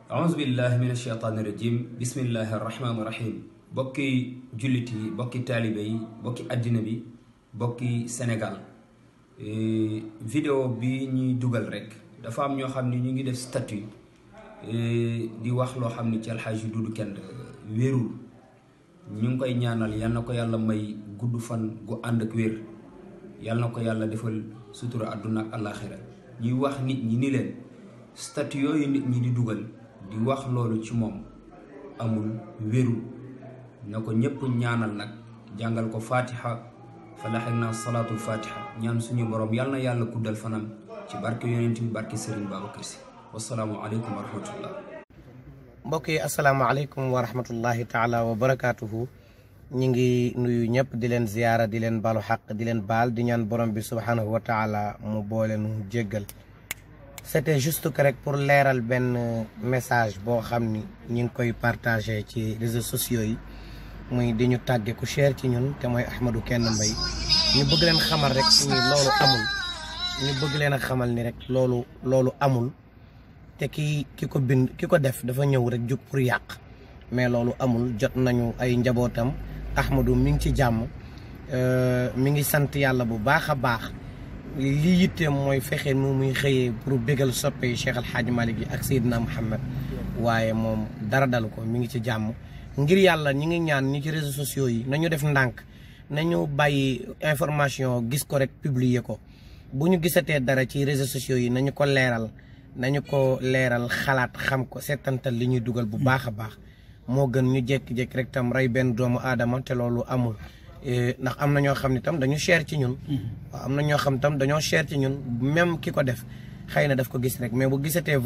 aouzu billahi min ashaytaani rajim bismillahi arrahmaani rahim bokki jullit yi bokki taalibe yi bokki àddina bi bokki Sénégal vidéo bi ñuy dugal rek dafa am ñoo xam ne ñu ngi def statut di wax loo xam ne ci Alxaaji Duudu Kende wérul ñu ngi koy ñaanal yal na ko yàlla may gudd fan gu ànd ak wér yal na ko yàlla defal sutura àdduna ak àllaaxira ñuy wax nit ñi ni leen statut yooyu nit ñi di dugal di wax loolu ci moom amul wérul na ko ñëpp ñaanal nag jàngal ko fatiha falaxek naa salaatul fatiha ñaan suñu borom yal na yàlla guddal fanam ci barke yonent bi barke Serigne Babacar Sy wasalaamu aleykum wa rahmatullah. mbokk yi asalaamaaleykum wa rahmatullahi taala wa barakaatuhu. ñu ngi nuyu ñëpp di leen ziyaara di leen balu xaq di leen baal di ñaan borom bi subhanahu wa taala mu boole nu jéggal. c'était juste que rek pour leeral benn message boo xam ni ñu ngi koy partagé ci réseaux sociaux yi muy di ñu tàgge ku cher ci ñun te mooy Ahmadou Kende Mbaye ñu bëgg leen xamal rek ni loolu amul ñu bëgg leen a xamal ni rek loolu amul te ki ko bind ki ko def dafa ñëw rek jug pour yàq mais loolu amul. jot nañu ay njabootam Ahmadou mi ngi ci jàmm mi ngi sant yàlla bu baax a baax. lii yitteem mooy fexe nu muy xëyee pour bégal soppe yi Cheikh Al Hadj Malick yi ak Seydina Mouhamed waaye moom dara dalu ko mi ngi ci jàmm. ngir yàlla ñi ngi ñaan ñi ci réseaux sociaux yi nañu def ndànk nañu bàyyi information gis ko rek publier ko bu ñu gisatee dara ci réseaux sociaux yi nañu ko leeral xalaat xam ko seetantal li ñuy dugal bu baax a baax moo gën ñu jékki-jékki rek tam rey benn doomu aadama te loolu amul. ndax am na ñoo xam ne tam dañu cher ci ñun. waaw am na ñoo xam tam dañoo cher ci ñun même ki ko def xëy na daf ko gis rek mais bu gisatee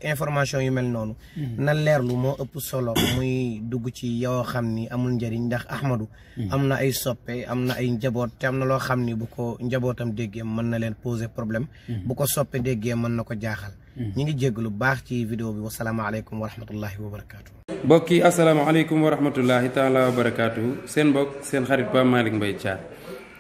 information yu mel noonu. na leerlu moo ëpp solo muy dugg ci yoo xam ni amul njëriñ ndax Ahmadou. am na ay soppe am na ay njaboot te am na loo xam ni bu ko njabootam déggee mën na leen poser problème. bu ko soppe déggee mën na ko jaaxal. ñi ngi jégg lu baax ci vidéo bi wasalaamaaleykum wa rahmatullahi wa barakaatu. mbokk yi asalaamaaleykum wa rahmatullahi taala wa barakaatu seen mbokk seen xarit Pape Malick Mbaye Thiat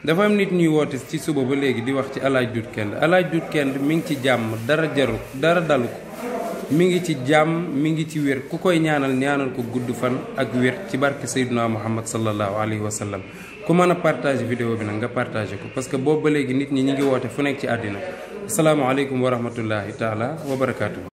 dafa am nit ñuy woote ci suba ba léegi di wax ci Alaaji Duudu Kende Alaaji Duudu Kende mi ngi ci jàmm dara dalu ko mi ngi ci jàmm mi ngi ci wér ku koy ñaanal ko gudd fan ak wér ci barke Seydina Muhammad sallallahu alayhi wa sallam ku mën a partage vidéo bi nag nga partagé ko parce que boobu ba léegi nit ñi ngi woote fu nekk ci àddina asalaamaaleykum wa rahmatullahi taala wa barakaatu.